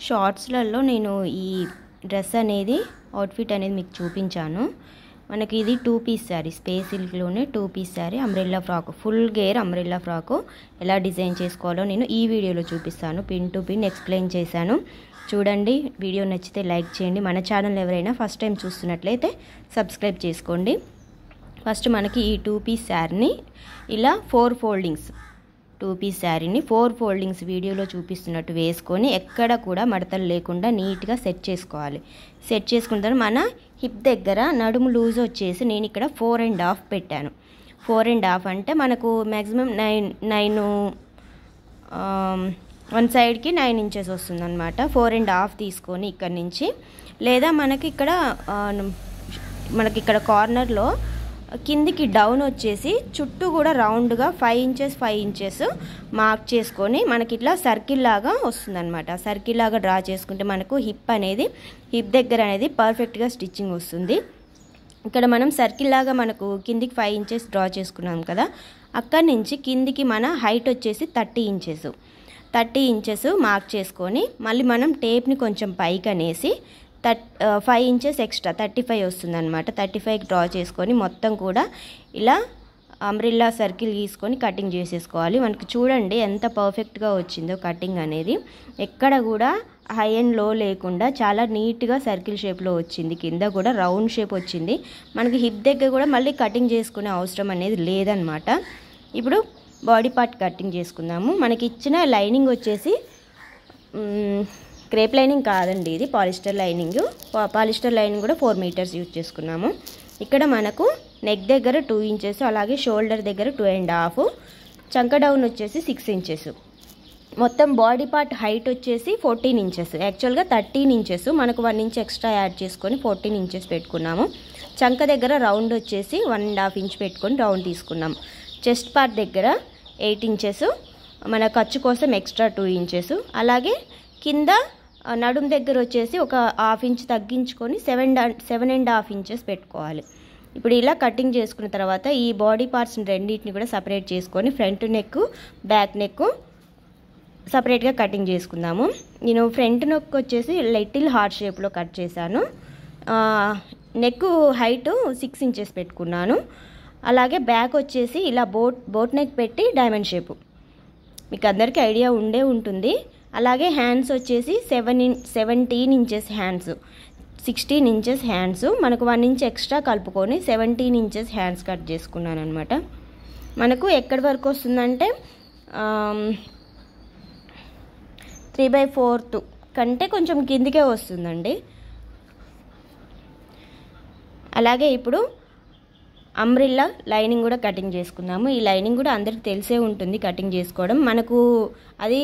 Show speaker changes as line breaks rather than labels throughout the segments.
షార్ట్స్లలో నేను ఈ డ్రెస్ అనేది అవుట్ఫిట్ అనేది మీకు చూపించాను. మనకి ఇది 2 పీస్ శారీ, స్పేస్ సిల్క్లోనే 2 piece sari, umbrella frock, full gear umbrella frock ఎలా డిజైన్ చేసుకోవాలో నేను ఈ వీడియోలో చూపిస్తాను. పిన్ టు పిన్ ఎక్స్ప్లెయిన్ చేశాను. చూడండి, వీడియో నచ్చితే లైక్ చేయండి. మన ఛానల్ ఎవరైనా ఫస్ట్ టైం చూస్తున్నట్లయితే సబ్స్క్రైబ్ చేసుకోండి. ఫస్ట్ మనకి ఈ 2 పీస్ శారీని ఇలా 4 ఫోల్డింగ్స్, 2 పీస్ శారీని 4 ఫోల్డింగ్స్ వీడియోలో చూపిస్తున్నట్టు వేసుకొని ఎక్కడ కూడా మడతలు లేకుండా నీట్గా సెట్ చేసుకోవాలి. సెట్ చేసుకున్న తర్వాత మన హిప్ దగ్గర నడుము లూజ్ వచ్చేసి నేను ఇక్కడ 4.5 పెట్టాను. 4.5 అంటే మనకు మ్యాక్సిమం 9 వన్ సైడ్కి 9 ఇంచెస్ వస్తుంది అనమాట. 4.5 తీసుకొని ఇక్కడ నుంచి, లేదా మనకి ఇక్కడ కార్నర్లో కిందికి డౌన్ వచ్చేసి చుట్టూ కూడా రౌండ్గా 5 ఇంచెస్ మార్క్ చేసుకొని మనకి ఇట్లా సర్కిల్ లాగా వస్తుందన్నమాట. సర్కిల్ లాగా డ్రా చేసుకుంటే మనకు హిప్ దగ్గర అనేది పర్ఫెక్ట్గా స్టిచ్చింగ్ వస్తుంది. ఇక్కడ మనం సర్కిల్ లాగా మనకు కిందికి 5 ఇంచెస్ డ్రా చేసుకున్నాం కదా, అక్కడి నుంచి కిందికి మన హైట్ వచ్చేసి 30 ఇంచెస్ మార్క్ చేసుకొని మళ్ళీ మనం టేప్ని కొంచెం పైకి అనేసి 5 ఇంచెస్ ఎక్స్ట్రా 35 వస్తుంది అనమాట. 35 డ్రా చేసుకొని మొత్తం కూడా ఇలా అంబ్రెల్లా సర్కిల్ గీసుకొని కటింగ్ చేసేసుకోవాలి. మనకి చూడండి ఎంత పర్ఫెక్ట్గా వచ్చిందో కటింగ్ అనేది. ఎక్కడ కూడా హై అండ్ లో లేకుండా చాలా నీట్గా సర్కిల్ షేప్లో వచ్చింది. కింద కూడా రౌండ్ షేప్ వచ్చింది. మనకి హిప్ దగ్గర కూడా మళ్ళీ కటింగ్ చేసుకునే అవసరం అనేది లేదనమాట. ఇప్పుడు బాడీ పార్ట్ కటింగ్ చేసుకుందాము. మనకి ఇచ్చిన లైనింగ్ వచ్చేసి క్రేప్ లైనింగ్ కాదండి, ఇది పాలిస్టర్ లైనింగ్. పాలిస్టర్ లైనింగ్ కూడా 4 మీటర్స్ యూజ్ చేసుకున్నాము. ఇక్కడ మనకు నెక్ దగ్గర 2 ఇంచెస్, అలాగే షోల్డర్ దగ్గర 2.5, చంక డౌన్ వచ్చేసి 6 ఇంచెస్. మొత్తం బాడీ పార్ట్ హైట్ వచ్చేసి 14 ఇంచెస్. యాక్చువల్గా 13 ఇంచెస్, మనకు 1 ఇంచ్ ఎక్స్ట్రా యాడ్ చేసుకొని 14 ఇంచెస్ పెట్టుకున్నాము. చంక దగ్గర రౌండ్ వచ్చేసి 1.5 ఇంచ్ పెట్టుకొని రౌండ్ తీసుకున్నాము. చెస్ట్ పార్ట్ దగ్గర 8 ఇంచెస్, మన ఖర్చు కోసం ఎక్స్ట్రా 2 ఇంచెస్, అలాగే కింద నడుము దగ్గర వచ్చేసి ఒక 1/2 ఇంచ్ తగ్గించుకొని 7.5 ఇంచెస్ పెట్టుకోవాలి. ఇప్పుడు ఇలా కటింగ్ చేసుకున్న తర్వాత ఈ బాడీ పార్ట్స్ని రెండింటిని కూడా సపరేట్ చేసుకొని ఫ్రంట్ నెక్, బ్యాక్ నెక్ సపరేట్గా కటింగ్ చేసుకుందాము. నేను ఫ్రంట్ నెక్ వచ్చేసి లిటిల్ హార్ట్ షేప్లో కట్ చేశాను. నెక్ హైట్ 6 ఇంచెస్ పెట్టుకున్నాను. అలాగే బ్యాక్ వచ్చేసి ఇలా బోట్ నెక్ పెట్టి డైమండ్ షేపు, మీకు అందరికీ ఐడియా ఉంటుంది. అలాగే హ్యాండ్స్ వచ్చేసి 17 ఇంచెస్ హ్యాండ్స్, 16 ఇంచెస్ హ్యాండ్స్, మనకు 1 ఇంచ్ ఎక్స్ట్రా కలుపుకొని 17 ఇంచెస్ హ్యాండ్స్ కట్ చేసుకున్నాను అనమాట. మనకు ఎక్కడి వరకు వస్తుందంటే 3/4 కంటే కొంచెం కిందికే వస్తుందండి. అలాగే ఇప్పుడు అంబ్రెల్లా లైనింగ్ కూడా కటింగ్ చేసుకుందాము. ఈ లైనింగ్ కూడా అందరికి తెలిసే ఉంటుంది కటింగ్ చేసుకోవడం. మనకు అది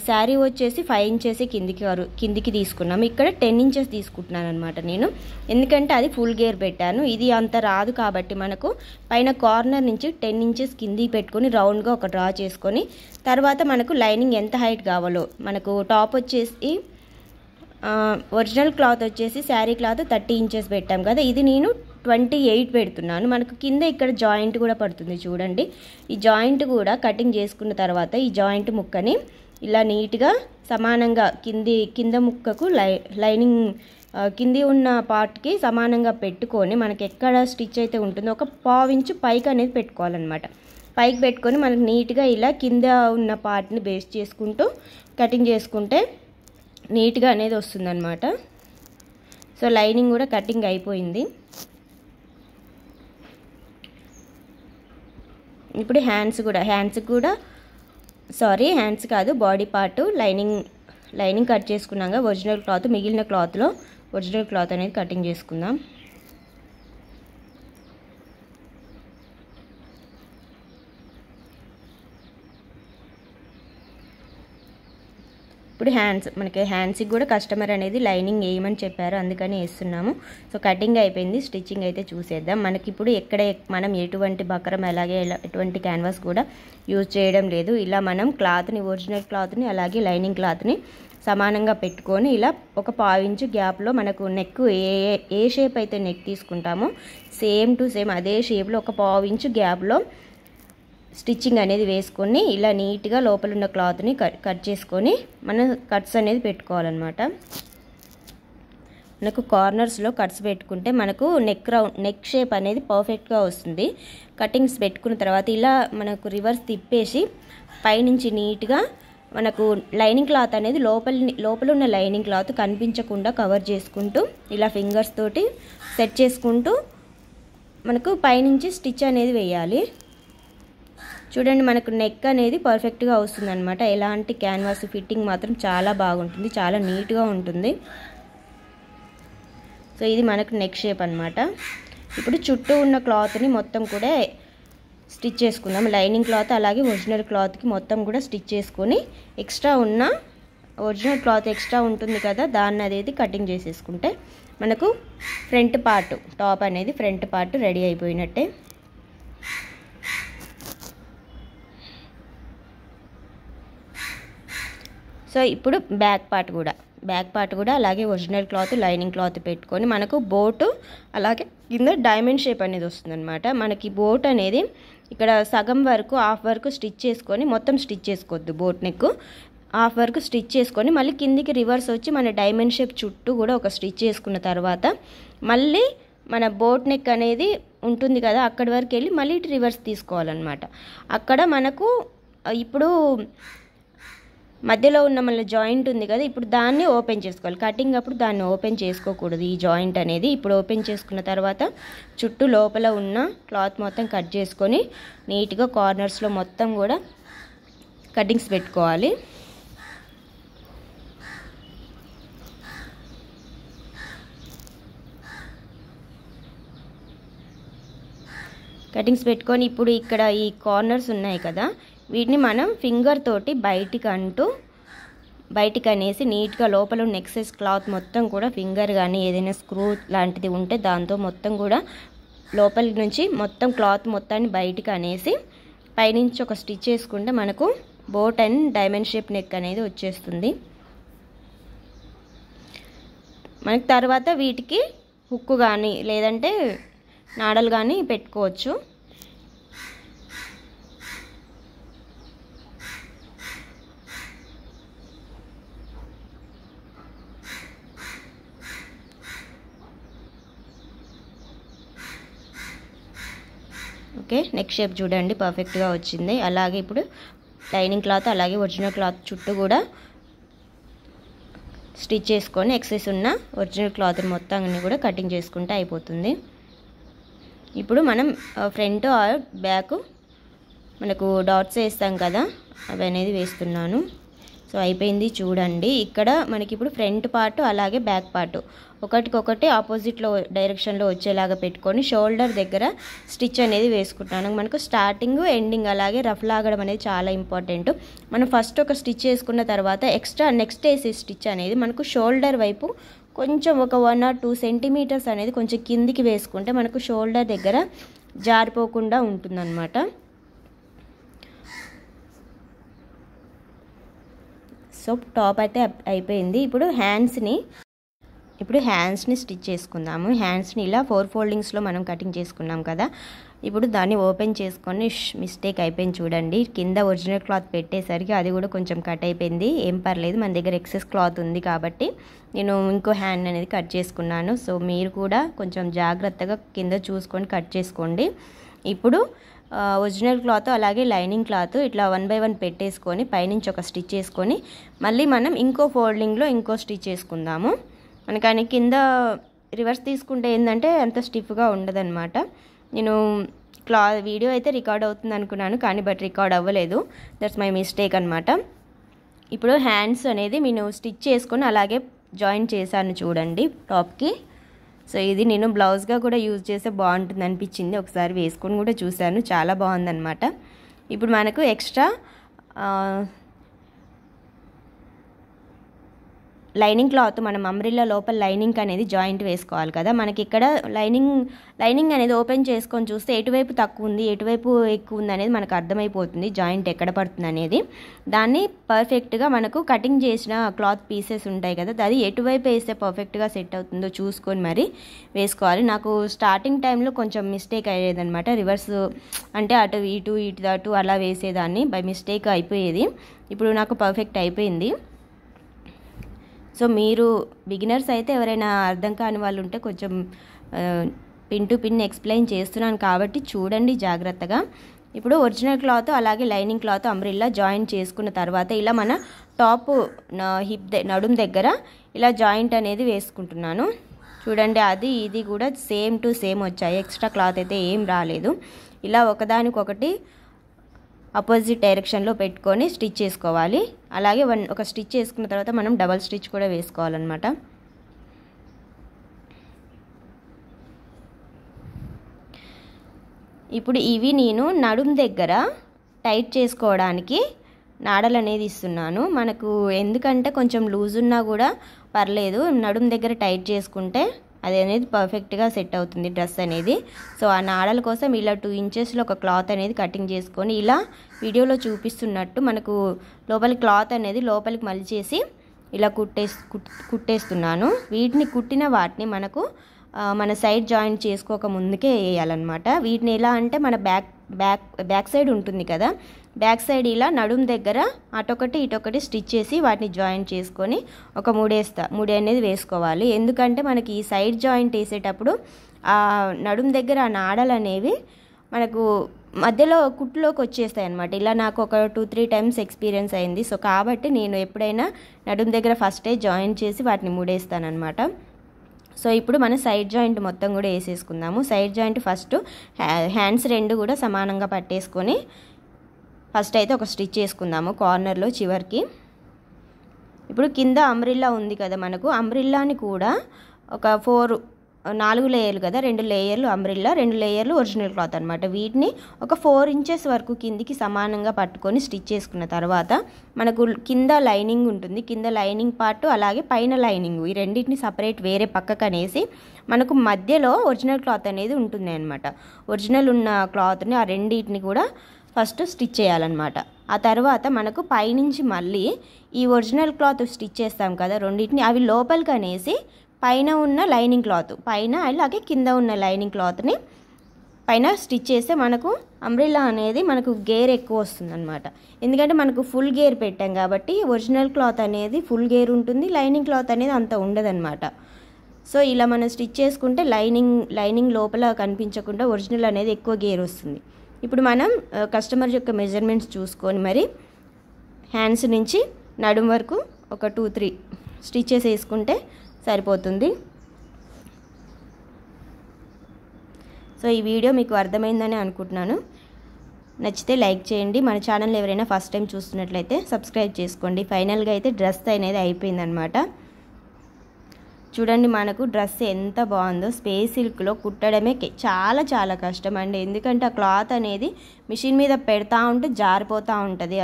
శారీ వచ్చేసి 5 ఇంచెస్ కిందికి తీసుకున్నాము. ఇక్కడ 10 ఇంచెస్ తీసుకుంటున్నాను అనమాట నేను, ఎందుకంటే అది ఫుల్ గేర్ పెట్టాను. ఇది అంత రాదు కాబట్టి మనకు పైన కార్నర్ నుంచి 10 ఇంచెస్ కిందికి పెట్టుకొని రౌండ్గా ఒక డ్రా చేసుకొని తర్వాత మనకు లైనింగ్ ఎంత హైట్ కావాలో, మనకు టాప్ వచ్చేసి ఒరిజినల్ క్లాత్ వచ్చేసి శారీ క్లాత్ 30 ఇంచెస్ పెట్టాం కదా, ఇది నేను 28 పెడుతున్నాను. మనకు కింద ఇక్కడ జాయింట్ కూడా పడుతుంది చూడండి. ఈ జాయింట్ కూడా కటింగ్ చేసుకున్న తర్వాత ఈ జాయింట్ ముక్కని ఇలా నీట్గా సమానంగా కింద ముక్కకు లైనింగ్ కింది ఉన్న పార్ట్కి సమానంగా పెట్టుకొని మనకి ఎక్కడ స్టిచ్ అయితే ఉంటుందో ఒక 1/2 ఇంచు పైకి అనేది పెట్టుకోవాలన్నమాట. పైకి పెట్టుకొని మనకు నీట్గా ఇలా కింద ఉన్న పార్ట్ని బేస్ చేసుకుంటూ కటింగ్ చేసుకుంటే నీట్గా అనేది వస్తుందన్నమాట. సో లైనింగ్ కూడా కటింగ్ అయిపోయింది. ఇప్పుడు హ్యాండ్స్ కాదు, బాడీ పార్ట్ లైనింగ్ కట్ చేసుకున్నాక ఒరిజినల్ క్లాత్, మిగిలిన క్లాత్లో ఒరిజినల్ క్లాత్ అనేది కటింగ్ చేసుకుందాం. ఇప్పుడు మనకి హ్యాండ్స్కి కూడా కస్టమర్ అనేది లైనింగ్ వేయమని చెప్పారు, అందుకని వేస్తున్నాము. సో కటింగ్ అయిపోయింది, స్టిచ్చింగ్ అయితే చూసేద్దాం. మనకి ఇప్పుడు మనం ఎటువంటి బకరం అలాగే ఎటువంటి క్యాన్వాస్ కూడా యూజ్ చేయడం లేదు. ఇలా మనం ఒరిజినల్ క్లాత్ని అలాగే లైనింగ్ క్లాత్ని సమానంగా పెట్టుకొని ఇలా ఒక 1/2 ఇంచు గ్యాప్లో మనకు నెక్ ఏ షేప్ అయితే నెక్ తీసుకుంటామో సేమ్ టు సేమ్ అదే షేప్లో ఒక 1/2 ఇంచు గ్యాప్లో స్టిచ్చింగ్ అనేది వేసుకొని ఇలా నీట్గా లోపల ఉన్న క్లాత్ని కట్ చేసుకొని మనం కట్స్ అనేది పెట్టుకోవాలన్నమాట. మనకు కార్నర్స్లో కట్స్ పెట్టుకుంటే మనకు నెక్ షేప్ అనేది పర్ఫెక్ట్గా వస్తుంది. కటింగ్స్ పెట్టుకున్న తర్వాత ఇలా మనకు రివర్స్ తిప్పేసి పైనుంచి నీట్గా మనకు లైనింగ్ క్లాత్ అనేది లోపల ఉన్న లైనింగ్ క్లాత్ కనిపించకుండా కవర్ చేసుకుంటూ ఇలా ఫింగర్స్ తోటి సెట్ చేసుకుంటూ మనకు పైనుంచి స్టిచ్ అనేది వేయాలి. చూడండి మనకు నెక్ అనేది పర్ఫెక్ట్గా వస్తుందన్నమాట. ఎలాంటి క్యాన్వాస్ ఫిట్టింగ్ మాత్రం చాలా బాగుంటుంది, చాలా నీట్గా ఉంటుంది. సో ఇది మనకు నెక్ షేప్ అన్నమాట. ఇప్పుడు చుట్టూ ఉన్న క్లాత్ని మొత్తం కూడా స్టిచ్ చేసుకుందాం. లైనింగ్ క్లాత్ అలాగే ఒరిజినల్ క్లాత్కి మొత్తం కూడా స్టిచ్ చేసుకొని ఎక్స్ట్రా ఉన్న ఒరిజినల్ క్లాత్ ఎక్స్ట్రా ఉంటుంది కదా, దాన్ని అనేది కటింగ్ చేసేసుకుంటే మనకు ఫ్రంట్ పార్ట్ టాప్ అనేది ఫ్రంట్ పార్ట్ రెడీ అయిపోయినట్టే. సో ఇప్పుడు బ్యాక్ పార్ట్ కూడా అలాగే ఒరిజినల్ క్లాత్ లైనింగ్ క్లాత్ పెట్టుకొని మనకు బోటు అలాగే కింద డైమండ్ షేప్ అనేది వస్తుందన్నమాట. మనకి బోట్ అనేది ఇక్కడ సగం వరకు హాఫ్ వరకు స్టిచ్ చేసుకొని మొత్తం స్టిచ్ చేసుకోవద్దు. బోట్ నెక్ హాఫ్ వరకు స్టిచ్ చేసుకొని మళ్ళీ కిందికి రివర్స్ వచ్చి మన డైమండ్ షేప్ చుట్టూ కూడా ఒక స్టిచ్ చేసుకున్న తర్వాత మళ్ళీ మన బోట్ నెక్ అనేది ఉంటుంది కదా, అక్కడి వరకు వెళ్ళి మళ్ళీ ఇటు రివర్స్ తీసుకోవాలన్నమాట. అక్కడ మనకు ఇప్పుడు మధ్యలో ఉన్న మళ్ళీ జాయింట్ ఉంది కదా, ఇప్పుడు దాన్ని ఓపెన్ చేసుకోవాలి. కటింగ్ అప్పుడు దాన్ని ఓపెన్ చేసుకోకూడదు. ఈ జాయింట్ అనేది ఇప్పుడు ఓపెన్ చేసుకున్న తర్వాత చుట్టూ లోపల ఉన్న క్లాత్ మొత్తం కట్ చేసుకొని నీట్గా కార్నర్స్లో మొత్తం కూడా కటింగ్స్ పెట్టుకోవాలి. కటింగ్స్ పెట్టుకొని ఇప్పుడు ఇక్కడ ఈ కార్నర్స్ ఉన్నాయి కదా, వీటిని మనం ఫింగర్ తోటి బయటికి అనేసి నీట్గా లోపల ఉన్న ఎక్సెస్ క్లాత్ మొత్తం కూడా ఫింగర్ కానీ ఏదైనా స్క్రూ లాంటిది ఉంటే దాంతో మొత్తం కూడా లోపలి నుంచి మొత్తం క్లాత్ మొత్తాన్ని బయటికి అనేసి పైనుంచి ఒక స్టిచ్ చేసుకుంటే మనకు boat and diamond shape neck అనేది వచ్చేస్తుంది. మనకి తర్వాత వీటికి హుక్కు కానీ లేదంటే నాడలు కానీ పెట్టుకోవచ్చు. ఓకే, నెక్ షేప్ చూడండి పర్ఫెక్ట్గా వచ్చింది. అలాగే ఇప్పుడు లైనింగ్ క్లాత్ అలాగే ఒరిజినల్ క్లాత్ చుట్టూ కూడా స్టిచ్ చేసుకొని ఎక్సెస్ ఉన్న ఒరిజినల్ క్లాత్ మొత్తాన్ని కూడా కటింగ్ చేసుకుంటే అయిపోతుంది. ఇప్పుడు మనం ఫ్రంట్ ఆర్ బ్యాక్ మనకు డాట్స్ వేస్తాం కదా, అవి అనేది వేస్తున్నాను. సో అయిపోయింది చూడండి. ఇక్కడ మనకి ఇప్పుడు ఫ్రంట్ పార్ట్ అలాగే బ్యాక్ పార్ట్ ఒకటికొకటి ఆపోజిట్లో డైరెక్షన్లో వచ్చేలాగా పెట్టుకొని షోల్డర్ దగ్గర స్టిచ్ అనేది వేసుకుంటాను. మనకు స్టార్టింగ్ ఎండింగ్ అలాగే రఫ్ లాగడం అనేది చాలా ఇంపార్టెంట్. మనం ఫస్ట్ ఒక స్టిచ్ వేసుకున్న తర్వాత ఎక్స్ట్రా నెక్స్ట్ వేసే స్టిచ్ అనేది మనకు షోల్డర్ వైపు కొంచెం ఒక 1 or 2 సెంటీమీటర్స్ అనేది కొంచెం కిందికి వేసుకుంటే మనకు షోల్డర్ దగ్గర జారిపోకుండా ఉంటుందన్నమాట. సో టాప్ అయితే అయిపోయింది. ఇప్పుడు హ్యాండ్స్ని స్టిచ్ చేసుకుందాము. హ్యాండ్స్ని ఇలా 4 ఫోల్డింగ్స్లో మనం కటింగ్ చేసుకున్నాం కదా, ఇప్పుడు దాన్ని ఓపెన్ చేసుకొని మిస్టేక్ అయిపోయింది చూడండి. కింద ఒరిజినల్ క్లాత్ పెట్టేసరికి అది కూడా కొంచెం కట్ అయిపోయింది. ఏం పర్లేదు, మన దగ్గర ఎక్సెస్ క్లాత్ ఉంది కాబట్టి నేను ఇంకో హ్యాండ్ అనేది కట్ చేసుకున్నాను. సో మీరు కూడా కొంచెం జాగ్రత్తగా కింద చూసుకొని కట్ చేసుకోండి. ఇప్పుడు ఒరిజినల్ క్లాత్ అలాగే లైనింగ్ క్లాత్ ఇట్లా 1 by 1 పెట్టేసుకొని పైనుంచి ఒక స్టిచ్ చేసుకొని మళ్ళీ మనం ఇంకో ఫోల్డింగ్లో ఇంకో స్టిచ్ చేసుకుందాము. మనకని కింద రివర్స్ తీసుకుంటే ఏంటంటే అంత స్టిఫ్గా ఉండదన్నమాట. నేను వీడియో అయితే రికార్డ్ అవుతుంది అనుకున్నాను కానీ బట్ రికార్డ్ అవ్వలేదు. దట్స్ మై మిస్టేక్ అనమాట. ఇప్పుడు హ్యాండ్స్ అనేది నేను స్టిచ్ చేసుకొని అలాగే జాయిన్ చేశాను చూడండి టాప్కి. సో ఇది నేను బ్లౌజ్గా కూడా యూజ్ చేస్తే బాగుంటుంది అనిపించింది. ఒకసారి వేసుకొని కూడా చూశాను, చాలా బాగుందన్నమాట. ఇప్పుడు మనకు ఎక్స్ట్రా లైనింగ్ క్లాత్ మనం అంబ్రిల్లా లోపల లైనింగ్ అనేది జాయింట్ వేసుకోవాలి కదా. మనకి ఇక్కడ లైనింగ్ అనేది ఓపెన్ చేసుకొని చూస్తే ఎటువైపు తక్కువ ఉంది ఎటువైపు ఎక్కువ ఉంది అనేది మనకు అర్థమైపోతుంది, జాయింట్ ఎక్కడ పడుతుంది అనేది. దాన్ని పర్ఫెక్ట్గా మనకు కటింగ్ చేసిన క్లాత్ పీసెస్ ఉంటాయి కదా, అది ఎటువైపు వేస్తే పర్ఫెక్ట్గా సెట్ అవుతుందో చూసుకొని మరి వేసుకోవాలి. నాకు స్టార్టింగ్ టైంలో కొంచెం మిస్టేక్ అయ్యేదన్నమాట, రివర్స్ అంటే అటు అటు అలా వేసేదాన్ని, బై మిస్టేక్ అయిపోయేది. ఇప్పుడు నాకు పర్ఫెక్ట్ అయిపోయింది. సో మీరు బిగినర్స్ అయితే ఎవరైనా అర్థం కాని వాళ్ళు ఉంటే కొంచెం పిన్ టు పిన్ ఎక్స్ప్లెయిన్ చేస్తున్నాను కాబట్టి చూడండి జాగ్రత్తగా. ఇప్పుడు ఒరిజినల్ క్లాత్ అలాగే లైనింగ్ క్లాత్ అంబ్రిల్లా జాయింట్ చేసుకున్న తర్వాత ఇలా మన టాప్ హిప్ నడుం దగ్గర ఇలా జాయింట్ అనేది వేసుకుంటున్నాను. చూడండి అది ఇది కూడా సేమ్ టు సేమ్ వచ్చాయి, ఎక్స్ట్రా క్లాత్ అయితే ఏం రాలేదు. ఇలా ఒకదానికొకటి అపోజిట్ డైరెక్షన్లో పెట్టుకొని స్టిచ్ చేసుకోవాలి. అలాగే ఒక స్టిచ్ చేసుకున్న తర్వాత మనం డబల్ స్టిచ్ కూడా వేసుకోవాలన్నమాట. ఇప్పుడు ఇవి నేను నడుం దగ్గర టైట్ చేసుకోవడానికి నాడలు అనేది ఇస్తున్నాను. మనకు ఎందుకంటే కొంచెం లూజ్ ఉన్నా కూడా పర్లేదు, నడుం దగ్గర టైట్ చేసుకుంటే అది అనేది పర్ఫెక్ట్గా సెట్ అవుతుంది డ్రెస్ అనేది. సో ఆ నాడల కోసం ఇలా 2 ఇంచెస్లో ఒక క్లాత్ అనేది కటింగ్ చేసుకొని ఇలా వీడియోలో చూపిస్తున్నట్టు మనకు లోపలి క్లాత్ అనేది లోపలికి మలిచేసి ఇలా కుట్టేస్తున్నాను. వీటిని కుట్టిన వాటిని మనకు మన సైడ్ జాయింట్ చేసుకోక ముందుకే వేయాలన్నమాట. వీటిని ఎలా అంటే మన బ్యాక్ సైడ్ ఉంటుంది కదా, బ్యాక్ సైడ్ ఇలా నడుం దగ్గర అటొకటి ఇటొకటి స్టిచ్ చేసి వాటిని జాయింట్ చేసుకొని ఒక మూడు అనేది వేసుకోవాలి. ఎందుకంటే మనకి ఈ సైడ్ జాయింట్ వేసేటప్పుడు ఆ నడుం దగ్గర ఆ నాడలు అనేవి మనకు మధ్యలో కుట్టులోకి వచ్చేస్తాయి అన్నమాట. ఇలా నాకు ఒక 2-3 టైమ్స్ ఎక్స్పీరియన్స్ అయింది. సో కాబట్టి నేను ఎప్పుడైనా నడుం దగ్గర ఫస్టే జాయింట్ చేసి వాటిని మూడేస్తానన్నమాట. సో ఇప్పుడు మనం సైడ్ జాయింట్ మొత్తం కూడా వేసేసుకుందాము. సైడ్ జాయింట్ ఫస్ట్ హ్యాండ్స్ 2 కూడా సమానంగా పట్టేసుకొని ఫస్ట్ అయితే ఒక స్టిచ్ చేసుకుందాము కార్నర్లో చివరికి. ఇప్పుడు కింద అంబ్రిల్లా ఉంది కదా మనకు, అంబ్రిల్లాని కూడా ఒక 4 లేయర్లు కదా, 2 లేయర్లు అంబ్రిల్లా 2 లేయర్లు ఒరిజినల్ క్లాత్ అనమాట. వీటిని ఒక 4 ఇంచెస్ వరకు కిందికి సమానంగా పట్టుకొని స్టిచ్ చేసుకున్న తర్వాత మనకు కింద లైనింగ్ ఉంటుంది, కింద లైనింగ్ పార్ట్ అలాగే పైన లైనింగ్, ఈ రెండింటిని సపరేట్ వేరే పక్కకు అనేసి మనకు మధ్యలో ఒరిజినల్ క్లాత్ అనేది ఉంటుంది అనమాట. ఒరిజినల్ ఉన్న క్లాత్ని ఆ రెండింటిని కూడా ఫస్ట్ స్టిచ్ చేయాలన్నమాట. ఆ తర్వాత మనకు పైనుంచి మళ్ళీ ఈ ఒరిజినల్ క్లాత్ స్టిచ్ చేస్తాం కదా రెండింటిని, అవి లోపలికి అనేసి పైన ఉన్న లైనింగ్ క్లాత్ పైన అలాగే కింద ఉన్న లైనింగ్ క్లాత్ని పైన స్టిచ్ చేస్తే మనకు అంబ్రిల్లా అనేది మనకు గేర్ ఎక్కువ వస్తుంది అనమాట. ఎందుకంటే మనకు ఫుల్ గేర్ పెట్టాం కాబట్టి ఒరిజినల్ క్లాత్ అనేది ఫుల్ గేర్ ఉంటుంది, లైనింగ్ క్లాత్ అనేది అంత ఉండదన్నమాట. సో ఇలా మనం స్టిచ్ చేసుకుంటే లైనింగ్ లోపల కనిపించకుండా ఒరిజినల్ అనేది ఎక్కువ గేర్ వస్తుంది. ఇప్పుడు మనం కస్టమర్ యొక్క మెజర్మెంట్స్ చూసుకొని మరి హ్యాండ్స్ నుంచి నడుం వరకు ఒక 2-3 స్టిచెస్ వేసుకుంటే సరిపోతుంది. సో ఈ వీడియో మీకు అర్థమైందని అనుకుంటున్నాను. నచ్చితే లైక్ చేయండి. మన ఛానల్ ఎవరైనా ఫస్ట్ టైం చూస్తున్నట్లయితే సబ్స్క్రైబ్ చేసుకోండి. ఫైనల్గా అయితే డ్రెస్ అనేది అయిపోయిందనమాట. చూడండి మనకు డ్రెస్ ఎంత బాగుందో. స్పేస్ సిల్క్లో కుట్టడమే చాలా చాలా కష్టం అండి, ఎందుకంటే ఆ క్లాత్ అనేది మిషన్ మీద పెడతా ఉంటే జారిపోతూ ఉంటుంది,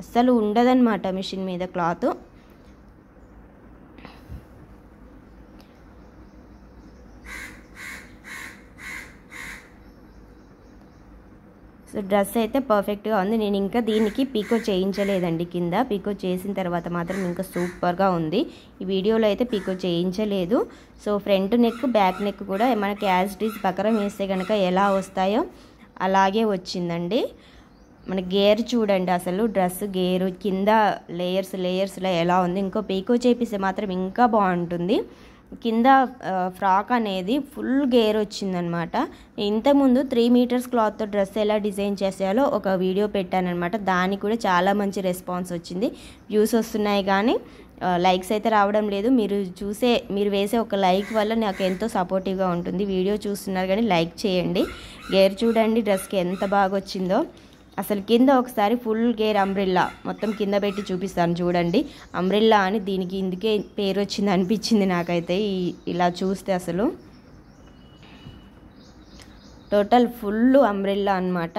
అస్సలు ఉండదన్నమాట మిషన్ మీద క్లాత్. సో డ్రెస్ అయితే పర్ఫెక్ట్గా ఉంది. నేను ఇంకా దీనికి పీకో చేయించలేదండి, కింద పీకో చేసిన తర్వాత మాత్రం ఇంకా సూపర్గా ఉంది. ఈ వీడియోలో అయితే పీకో చేయించలేదు. So front neck back neck కూడా మనకి యాజ్ ఇట్ ఈజ్ ప్రకారం వేస్తే కనుక ఎలా వస్తాయో అలాగే వచ్చిందండి. మన గేర్ చూడండి, అసలు డ్రెస్ గేరు కింద లేయర్స్లో ఎలా ఉంది. ఇంకో పీకో చేపిస్తే మాత్రం ఇంకా బాగుంటుంది. కింద ఫ్రాక్ అనేది ఫుల్ గేర్ వచ్చిందనమాట. ఇంతకుముందు 3 మీటర్స్ క్లాత్తో డ్రెస్ ఎలా డిజైన్ చేసేయాలో ఒక వీడియో పెట్టానమాట. దానికి కూడా చాలా మంచి రెస్పాన్స్ వచ్చింది, వ్యూస్ వస్తున్నాయి కానీ లైక్స్ అయితే రావడం లేదు. మీరు వేసే ఒక లైక్ వల్ల నాకు ఎంతో సపోర్టివ్గా ఉంటుంది. వీడియో చూస్తున్నారు కానీ లైక్ చేయండి. గేర్ చూడండి డ్రెస్కి ఎంత బాగా వచ్చిందో. అసలు కింద ఒకసారి ఫుల్ గేర్ అంబ్రిల్లా మొత్తం కింద పెట్టి చూపిస్తాను చూడండి. అంబ్రిల్లా అని దీనికి ఇందుకే పేరు వచ్చింది అనిపించింది నాకైతే ఇలా చూస్తే. అసలు టోటల్ ఫుల్ అంబ్రిల్లా అన్నమాట.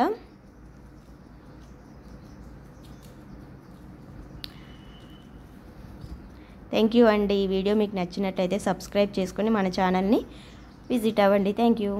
థ్యాంక్ యూ అండి. ఈ వీడియో మీకు నచ్చినట్లయితే సబ్స్క్రైబ్ చేసుకొని మన ఛానల్ని విజిట్ అవ్వండి. Thank you.